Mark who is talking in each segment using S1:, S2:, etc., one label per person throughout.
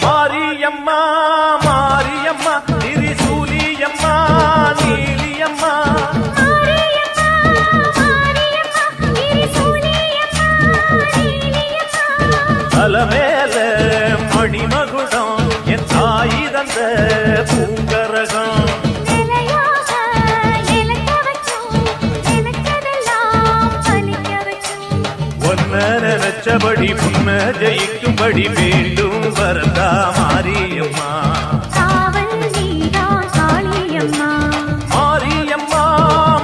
S1: மாரியம்மா மாரியம்மா திரிசூலியம்மா நீலியம்மா அலமேல மணிமகுடம் என் தாய் தந்த பூங்கரகம் நினைச்சபடி முன்ன ஜெயிக்கும்படி வேண்டும் வரதா மாரியம்மா மாரியம்மா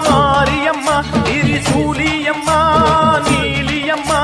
S1: மாரியம்மா திரிசூலியம்மா நீலியம்மா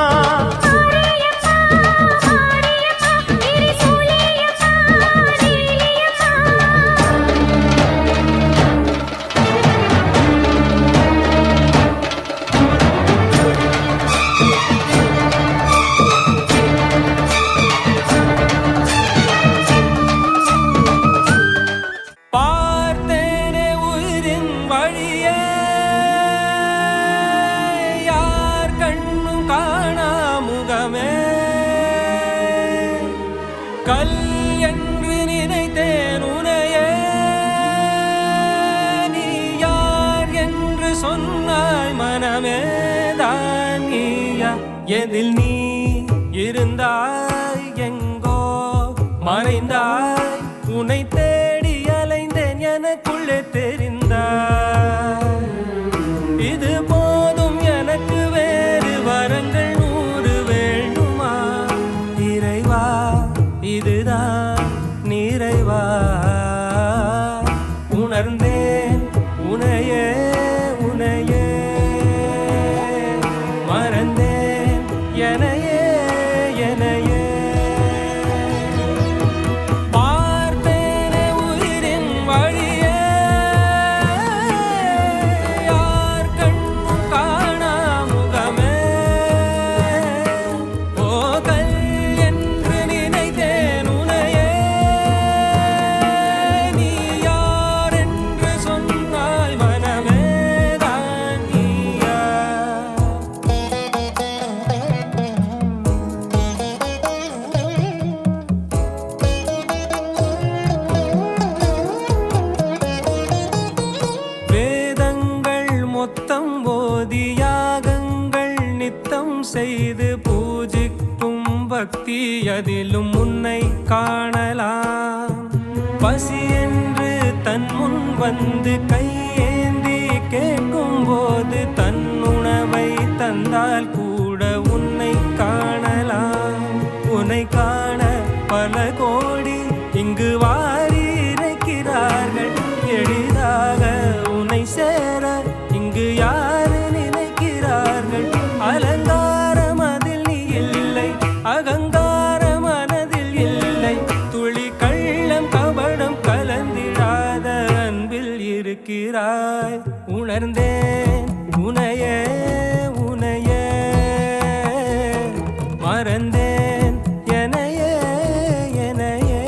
S2: கல் என்று நினைத்தேன் உனையே நீ யார் என்று சொன்னாய் மனமே தான் நீயா எதில் நீ இருந்தாய் எங்கோ மறைந்தாய் உன்னை தேடி அலைந்தேன் எனக்குள்ளே தெரிந்தாய் இது போதும் எனக்கு வேறு வரங்கள் இதுதான் நிறைவா உணர்ந்தேன் உனையே உனையே மறந்தேன் எனையே எனையே பார்த்தேனே உயிரின் வழியே யார் கண்ணும் காணா முகமே போகல் என்று நினைத்தேன் உனையே நீ யார் என்று சொன்னால் மனமே தான் நீயா வேதங்கள் மொத்தம் ஓதி யாகங்கள் நித்தம் செய்து பூஜிக்கும் பக்தி அதிலும் உன்னை காணலாம் பசி என்று தன் முன் வந்து கையேந்தி கேட்கும் போது தன் உணவை தந்தால் கூட உன்னை காணலாம் உன்னை காண பல கோடி இங்கு வாரி இறைக்கிறார்கள் எளிதாக உன்னை சேர இங்கு யாரு நினைக்கிறார்கள் அலங்காரம் அதில் நீ இல்லை அகங்கார மனதில் இல்லை துளி கள்ளம் கபடம் கலந்திடாத அன்பில் இருக்கிறாய் உணர்ந்தேன் உனையே உனையே மறந்தேன் எனையே எனையே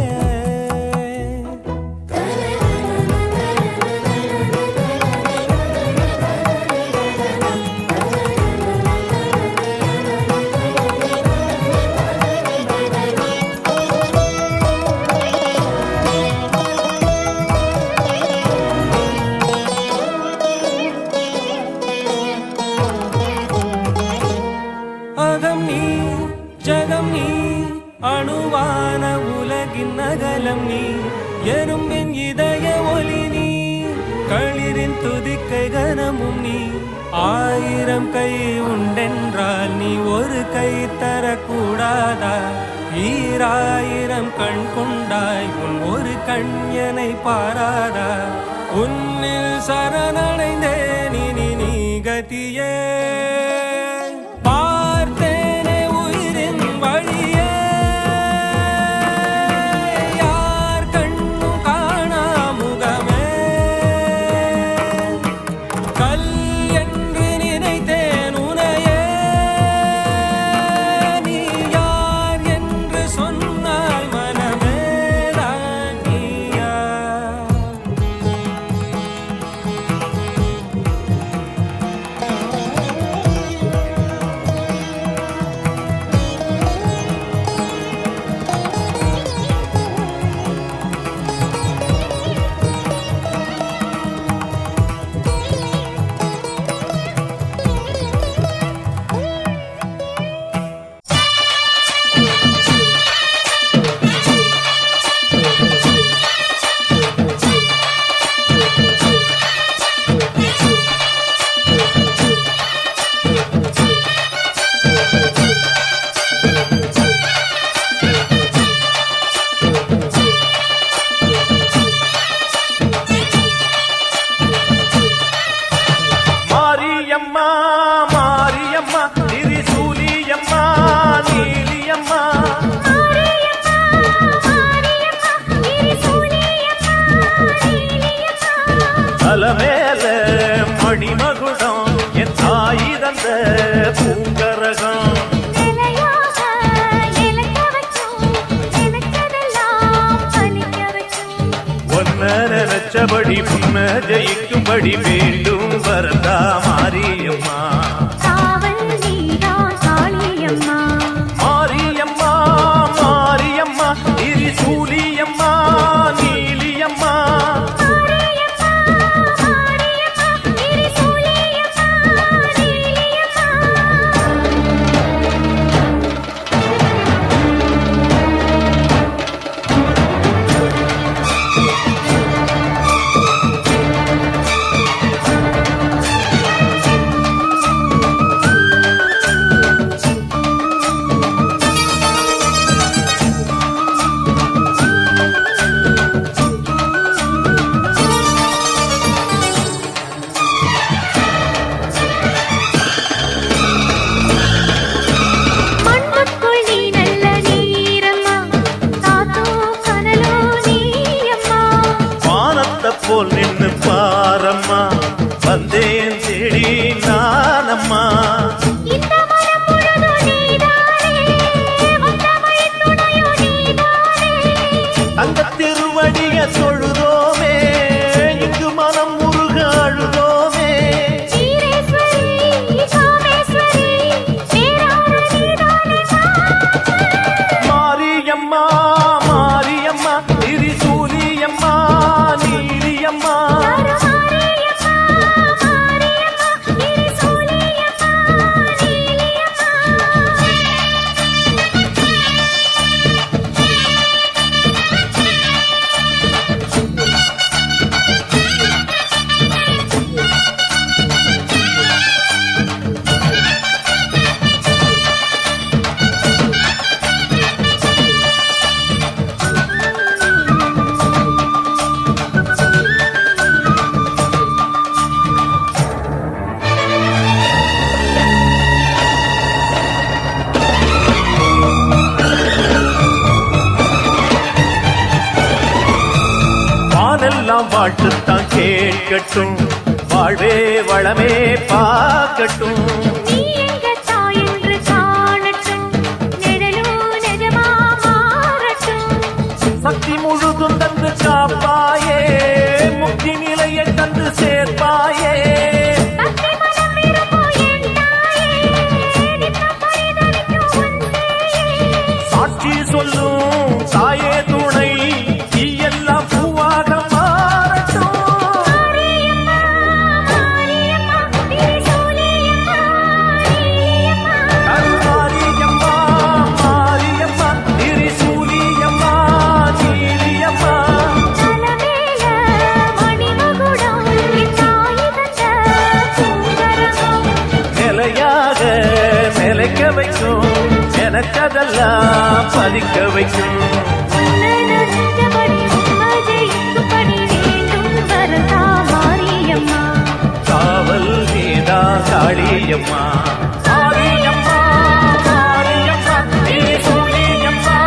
S2: அகம் நீ ஜகம் நீ அணுவான உலகின் அகலம் நீ எறும்பின் இதய ஒளி நீ களிரின் துதிக்கை கனமும் நீ ஆயிரம் கை உண்டென்றால் நீ ஒரு கை தரக்கூடாதா ஈராயிரம் கண் கொண்டாய் உன் ஒரு கண் என்னை பாராதா உன்னில் சரணடைந்தேன் இனி நீ கதியே பார்த்தேனே உயிரின் வழியே யார் கண்ணும் காணா முகமே கல் என்று நினைத்தேன் உனையே நீ யார் என்று சொன்னால் மனமே தான் நீயா
S1: நினைச்சபடி முன்ன ஜெயிக்கும்படி வேண்டும் வரதா மாரியம்மா.
S3: காவல் நீதான் காளியம்மா.
S1: மாரியம்மா மாரியம்மா திரிசூலியம்மா நீலியம்மா.
S3: மாரியம்மா, மாரியம்மா, திரிசூலியம்மா, நீலியம்மா. மண்ணுக்குள் நீ நல்ல நீரம்மா, காத்தோ கனலோ நீயம்மா.
S1: வானத்தை போல் நின்னு பாரம்மா வந்தேன் தேடி நானம்மா.
S3: இந்த மனம் முழுதும் நீதானே, வந்த வழித் துணையும் நீதானே.
S1: தங்க திருவடிய தொழுதோமே இங்கு மனம் முருக அழுதோமே.
S3: ஈரேஸ்வரி, காமேஸ்வரி, பேரான நீதானே
S1: மாரியம்மா மாரியம்மா திரிசூலியம்மா நீலியம்மா.
S3: மாரியம்மா, மாரியம்மா, திரிசூலியம்மா, நீலியம்மா.
S1: வானெல்லாம் வாழ்த்துத்தான் கேட்கட்டும் வாழ்வே வளமே பார்க்கட்டும்.
S3: நீ எங்க தாய் என்று காணட்டும், நிழலும் நிஜமா மாறட்டும்.
S1: சக்தி முழுதும் தந்து காப்பாயே முக்தி நிலையை தந்து சேர்ப்பாயே.
S3: பக்தி மனம் விரும்பும் என் தாயே, நித்தம் பரிதவிக்கும் உன் சேயே.
S1: சாட்சி சொல்லும் தாயே துணை நீ எல்லாம் பூவாக மாறட்டும்.
S3: மாரியம்மா, மாரியம்மா, திரிசூலியம்மா, நீலியம்மா.
S1: மாரியம்மா மாரியம்மா திரிசூலியம்மா நீலியம்மா.
S3: தலமேல மணிமகுடம், என் தாய் தந்த பூங்கரகம்.
S1: நிலையாக நிலைக்க வைக்கும் எனக்கதெல்லாம் பதிக்க வைக்கும்.
S3: உன்னை நினைச்சபடி உண்மை ஜெயிக்கும்படி வேண்டும் வரதா மாரியம்மா.
S1: காவல் நீதா காளியம்மா. மாரியம்மா மாரியம்மா திரிசூலியம்மா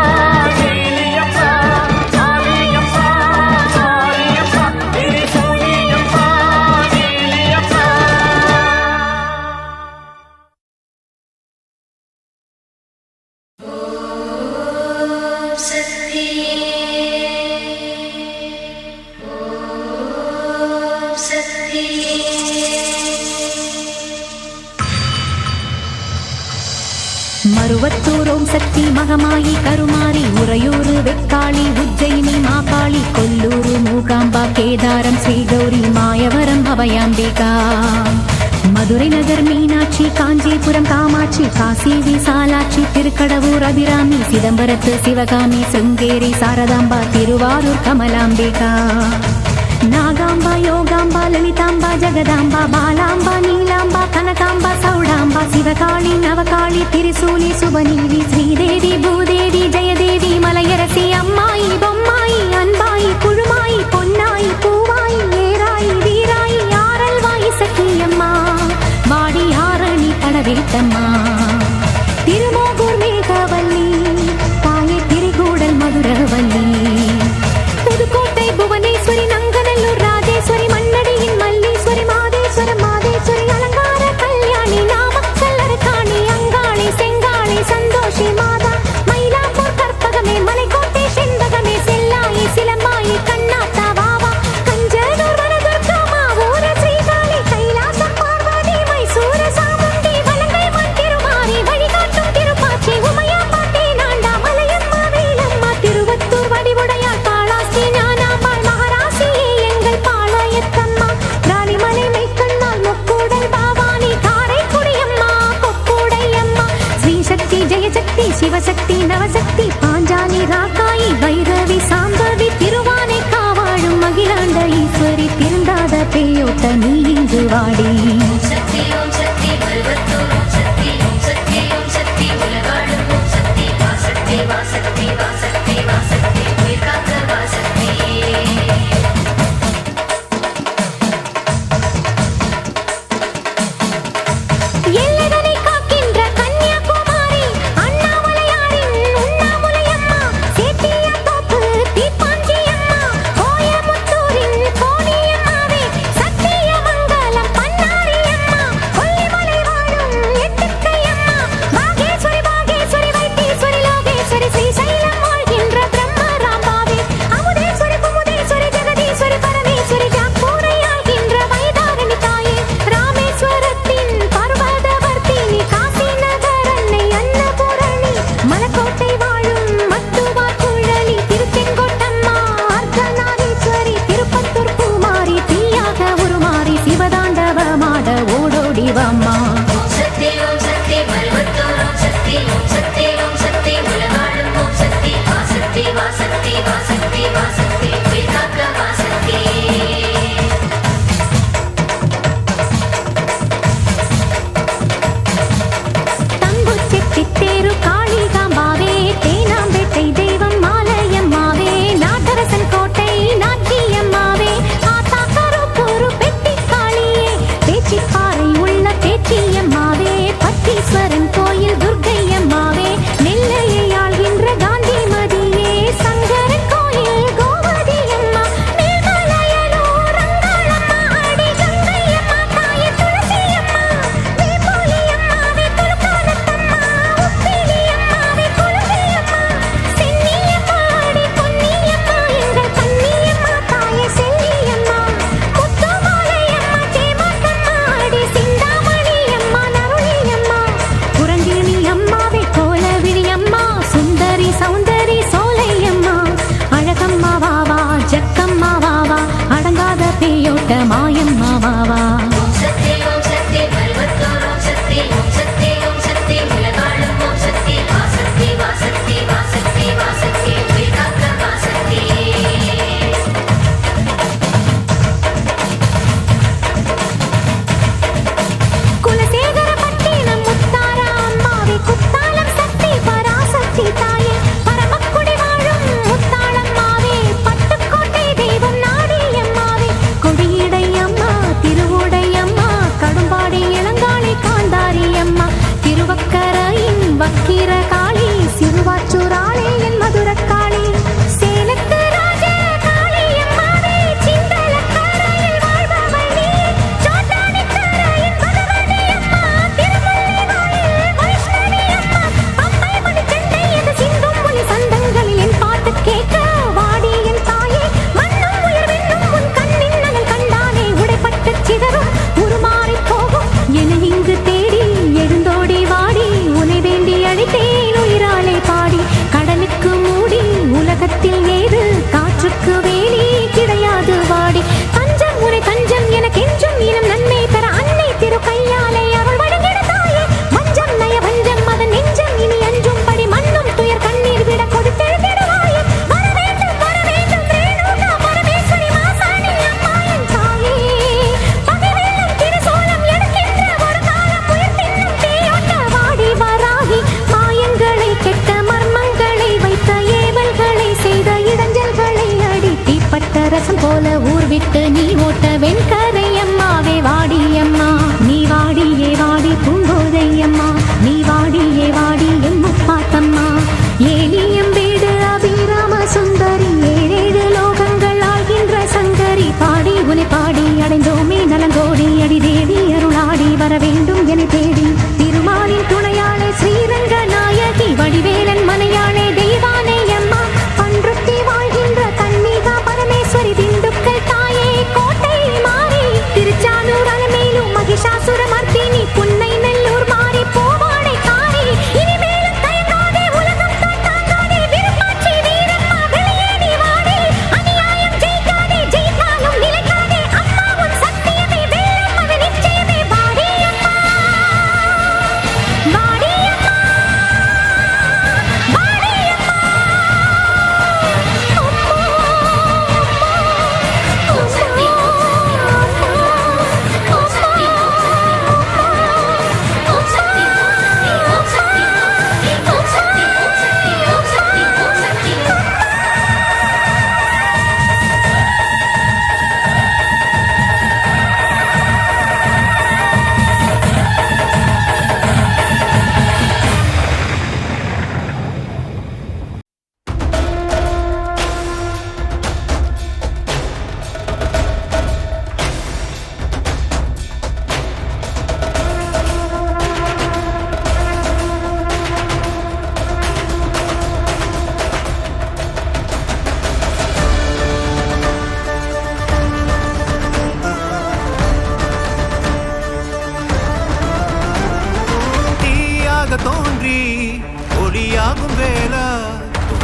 S1: நீலியம்மா. மாரியம்மா மாரியம்மா திரிசூலியம்மா நீலியம்மா.
S4: மருவத்தூர் ஓம் சக்தி மகமாயி கருமாரி உறையூரு வெக்காளி உஜ்ஜயினி மாகாளி கொல்லூரு மூகாம்பா கேதாரம் ஸ்ரீகௌரி மாயவரம் அபயாம்பிகா மதுரை நகர் மீனாட்சி காஞ்சிபுரம் காமாட்சி காசி விசாலாட்சி திருக்கடவூர் அபிராமி சிதம்பரத்து சிவகாமி சிருங்கேரி சாரதாம்பா திருவாரூர் கமலாம்பிகா நாகாம்பா யோகாம்பா லலிதாம்பா ஜெகதாம்பா பாலாம்பா நீலாம்பா கனகாம்பா சௌடாம்பா சிவகாளி நவகாளி திரிசூலி சுபநீதி ஸ்ரீதேவி பூதேவி ஜெயதேவி மலையரசி அம்மாயி பொம்மாயி அன்பாயி குழுமாயி பொன்னாயி பூவாயி ஏராயி வீராயி ஆரல்வாயி சக்கியம்மா வாடி ஆரணி படவேட்டம்மா திருமோகூர் மேகவல்லி தாயை திரிகூடல் மதுரவல்லி புதுக்கோட்டை புவனேஸ்வரி நங்கநல்லூர் ராஜேஸ்வரி மண்ணடியின் மல்லீஸ்வரி மாதேஸ்வரம் மாதேஸ்வரி அலங்கார கல்யாணி நாமக்கல் அரக்காணி அங்காளி செங்காளி சந்தோஷி மாதா பராசக்தி நவசக்தி பாஞ்சாலி ராக்காயி வைரவி சாம்பவி திருவானை காவாழும் அகிலாண்ட ஈஸ்வரி திருந்தாத பேயோட்ட நீ இங்கு வாடி
S5: சக்தி ஓம் சக்தி பல்வத்தூர் ஓம் சக்தி ஓம் சக்தி ஓம் சக்தி உலகாடும் ஓம் சக்தி வாசக்தி வாசக்தி வாசக்தி வாசக்தி உயிர் காக்க வாசக்தி
S3: எல்லைதனை காக்கின்ற கன்னியாகுமாரி அண்ணாமலையாரின் உண்ணாமுலையம்மா சேத்தியா தோப்பு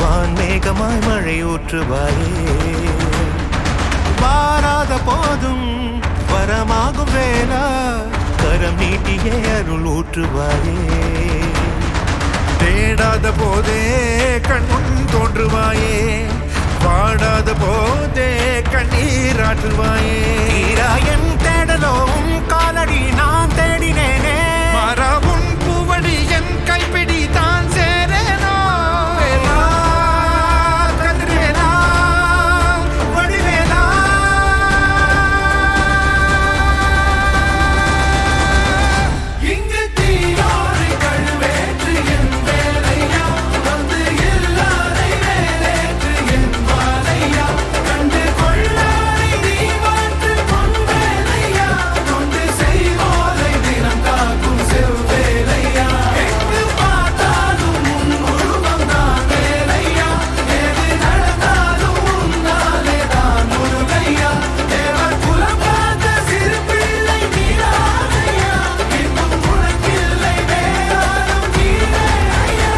S6: வான்மேகமாய் மழை ஊற்றுவாயே வாராத போதும் வரமாகும் வேளா கரம் நீட்டியே அருள் ஊற்றுவாயே தேடாத போதே கண்முன் தோன்றுவாயே பாடாத போதே கண்ணீராற்றுவாயே தீராயன் தேடலும் காலடி நான் தேடினேனே மாறாவும் பூவடி என் கைப்பிடி தான் சேரேனோ வேலா, கதிர்வேலா, வடிவேலா. இங்கு தீயோரை கழுவேற்று என் வேலையா வந்து எல்லாரை வேலேற்று என் வாழையா கண்டு கொள்ளாரை நீ மாற்று பொன் வேலையா கொண்டு செய்வோரை தினம் காக்கும் செவ்வேலையா எங்கு பார்த்தாலும் உன் உருவம் தான் வேலையா எது நடந்தாலும் உன்னாலே தான் முருகையா தேவர் குலம் பார்த்த சிறு பிள்ளை நீராதையா இன்னும் உனக்கில்லை வேறாரும் நீரே ஐயா.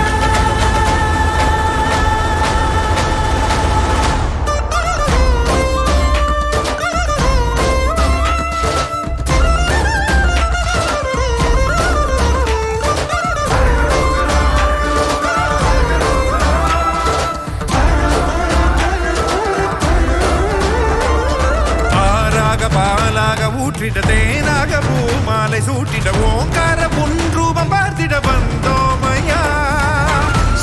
S6: ஆறாக பாலாக ஊற்றிட தேனாக பூமாலை சூட்டிட ஓங்கார புன்ரூபம் பார்த்திட வந்தோமையா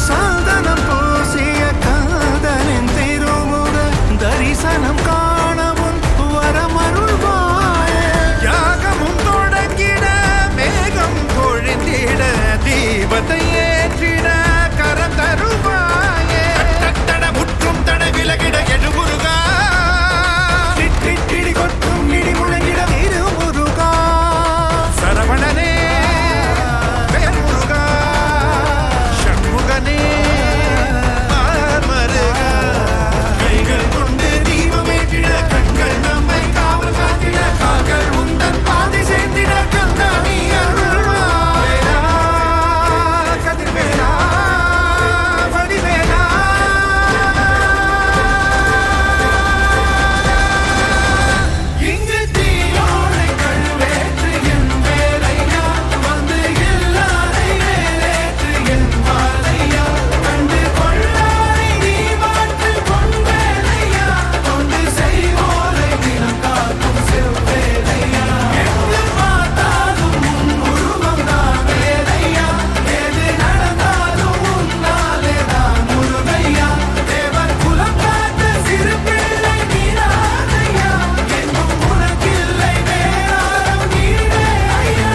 S6: சாதனம் பூசிய காதலின் திருமுக தரிசனம் காணவும் வரமருள்வாயே யாகமும் தொடங்கிட மேகம் பொழிந்திட தீபத்தை ஏற்றிட கரம் தருவாயே தட முற்றும் தட விலகிட எழுமுருகா திட்டிடி கொட்டும் இடி முழங்கிட திருமுருகா சரவணனே வேல்முருகா சண்முகனே மருகா கைகள் கொண்டு தீபமேற்றிட கண்கள் நம்மை காவல் காத்திட கால்கள் உந்தன் பாதை சேர்ந்திட கந்தாணி அருள்வாயா கதிர்வேலா வடிவேலா இங்கு தீயோரை கழுவேற்று என் வேலையா வந்து எல்லாரை வேலேற்று என் வாழையா கண்டு கொள்ளாரை நீ மாற்று பொன் வேலையா கொண்டு செய்வோரை தினம் காக்கும் செவ்வேலையா எங்கு பார்த்தாலும் உன் உருவம் தான் வேலையா எது நடந்தாலும் உன்னாலே தான் முருகையா தேவர் குலம் பார்த்த சிறு பிள்ளை நீராதையா இன்னும் உனக்கில்லை வேறாரும் நீரே ஐயா.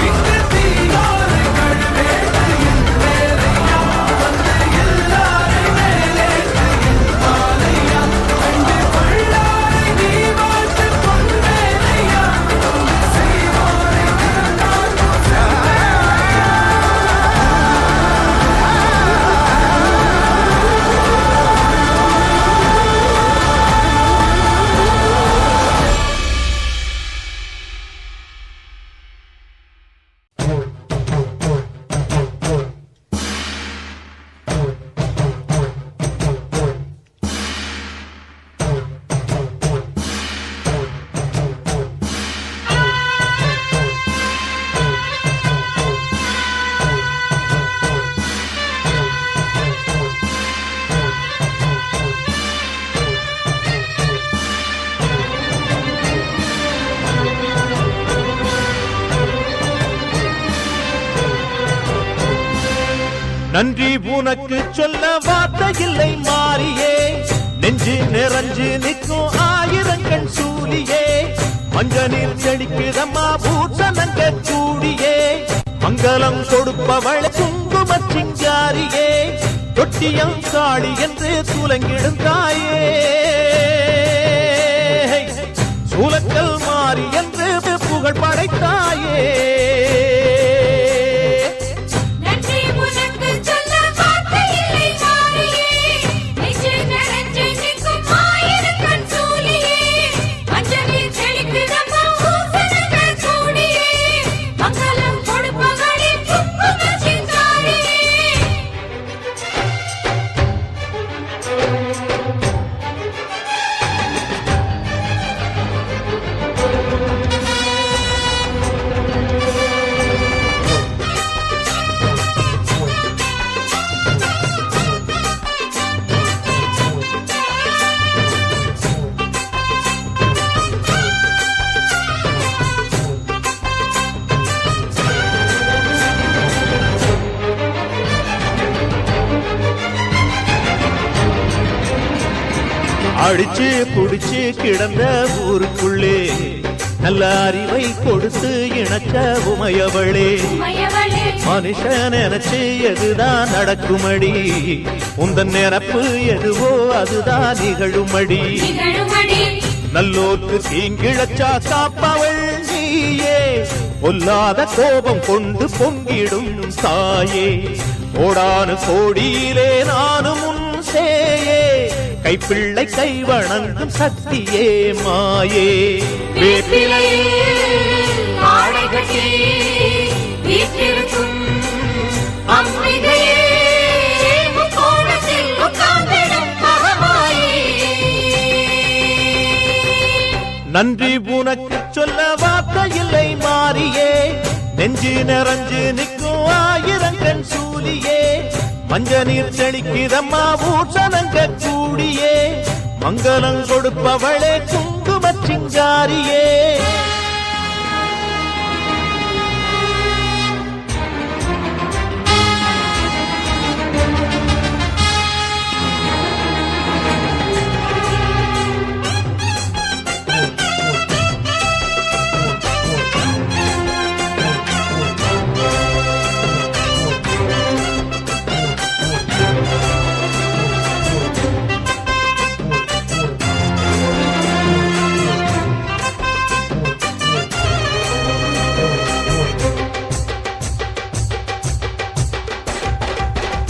S6: இங்கு தீயோரை கழுவேற்று என் வேலையா வந்து எல்லாரை வேலேற்று என் வாழையா கண்டு கொள்ளாரை நீ மாற்று பொன் வேலையா கொண்டு செய்வோரை தினம் காக்கும் செவ்வேலையா.
S1: நன்றி உனக்கு சொல்ல வார்த்தை இல்லை மாறியே நெஞ்சு நிறைஞ்சு நிற்கும் ஆயிரங்கண் சூலியே மஞ்ச நீர் செடிக்குதம்மா பூசணங்க கூடியே மங்களம் கொடுப்பவள் குங்கும சிங்காரியே தொட்டியம் காளி என்று துலங்கிடும் தாயே சூலக்கல் மாறி என்று புகழ் படைத்தாயே
S5: நன்றி உனக்கு சொல்ல வார்த்தை இல்லை மாறியே நெஞ்சு நிறைஞ்சு நிற்கும் ஆயிரக்கண் சூலியே மஞ்சளில் செழிக்குதம்மா பூசணங்கள் கூடியே மங்களம் கொடுப்பவளே குங்கும சிங்காரியே
S1: அடிச்சு குடிச்சு கிடந்த ஊருக்குள்ளே நல்ல அறிவை கொடுத்து இணக்க உமையவளே
S5: மயவளே
S1: மனுஷன் நினைச்சு எதுதான் நடக்குமடி உந்தன் நிரப்பு எதுவோ அதுதான் நிகழுமடி
S5: நிகழுமடி
S1: நல்லோர்க்கு தீங்கிழச்சா காப்பவள் நீயே பொல்லாத கோபம் கொண்டு பொங்கிடும் தாயே கோடானு கோடியிலே நானும் உன் சேயே கைப்பிள்ளை கை வணங்கும் சக்தியே மாயே
S5: வேப்பிலையில் ஆடை கட்டி வீற்றிருக்கும் அம்பிகையே முக்கோணத்தில் உட்கார்ந்திடும் மகமாயே
S1: நன்றி உனக்கு சொல்ல வார்த்தை இல்லை மாறியே நெஞ்சு நிறைஞ்சு நிற்கும் ஆயிரங்கண் சூலியே மஞ்ச நீர் செழிக்குதம்மா பூசணங்க கூடியே மங்களம் கொடுப்பவளே குங்கும சிங்காரியே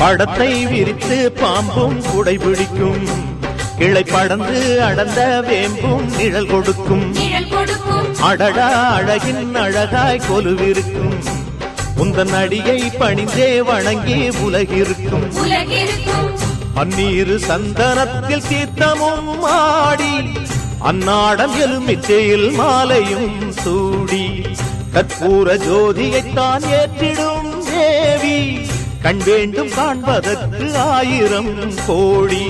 S1: படத்தை விரித்து பாம்பும் குடை பிடிக்கும் கிளை படந்து அடர்ந்த வேம்பும் நிழல் கொடுக்கும்
S5: நிழல் கொடுக்கும்
S1: அடடா அழகின் அழகாய் கொலுவிருக்கும் உந்தன் அடியை பணிந்தே வணங்கி உலகிருக்கும்
S5: உலகிருக்கும்
S1: பன்னீரு சந்தனத்தில் தீர்த்தமும் ஆடி அன்னாடம் எலுமிச்சையில் மாலையும் சூடி கற்பூர ஜோதியைத்தான் ஏற்றிடும் தேவி கண் வேண்டும் காண்பதற்கு ஆயிரம் கோடி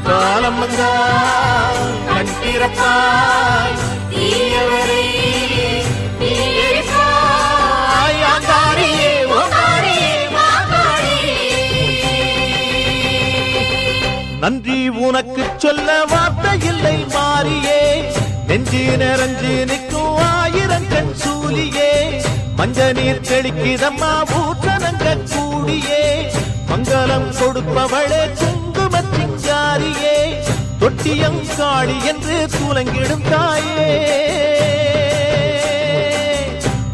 S1: காலம் வந்தால் கண் திறப்பாய்
S5: தீயவரை
S1: தீயரிப்பாய் ஆங்காரியே ஓங்காரியே நன்றி உனக்கு சொல்ல வார்த்தை இல்லை மாறியே நெஞ்சு நிறைஞ்சு நிற்கும் ஆயிரங்கண் சூலியே மஞ்ச நீர் செழிக்குதம்மா பூசணங்க கூடியே மங்களம் கொடுப்பவளே குங்கும சிங்காரியே தொட்டியம் காளி என்று துலங்கிடும் தாயே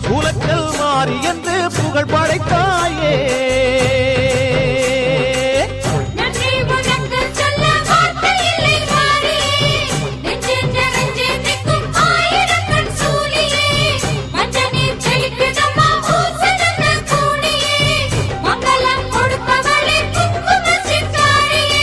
S1: சூலக்கல் மாறி என்று புகழ் படைத்தாயே
S5: நன்றி உனக்கு சொல்ல வார்த்தை இல்லை மாறியே நெஞ்சு நிறைஞ்சு நிற்கும் ஆயிரக்கண் சூலியே மஞ்ச நீர் செழிக்குதம்மா பூசணங்கள் கூடியே மங்களம் கொடுப்பவளே குங்கும சிங்காரியே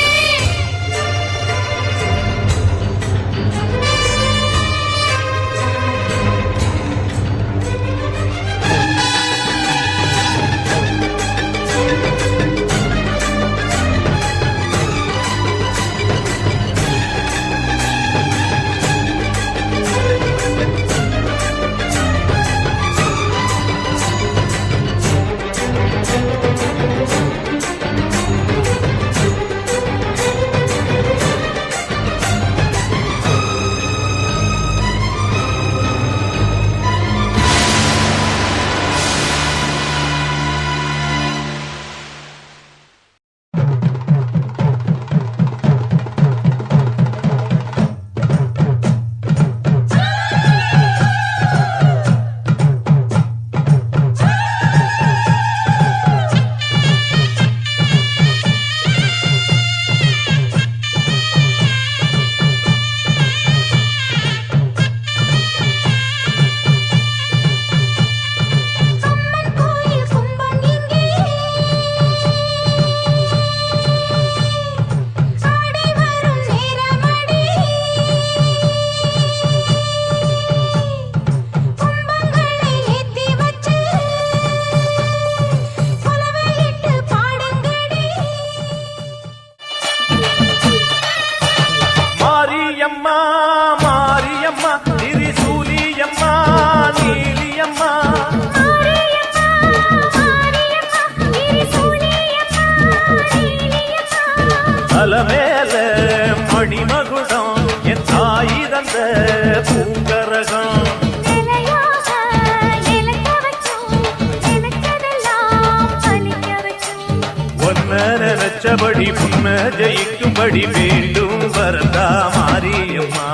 S1: கண்டபடி உண்மை ஜெயிக்கும்படி வேண்டும் வரதா மாரியம்மா.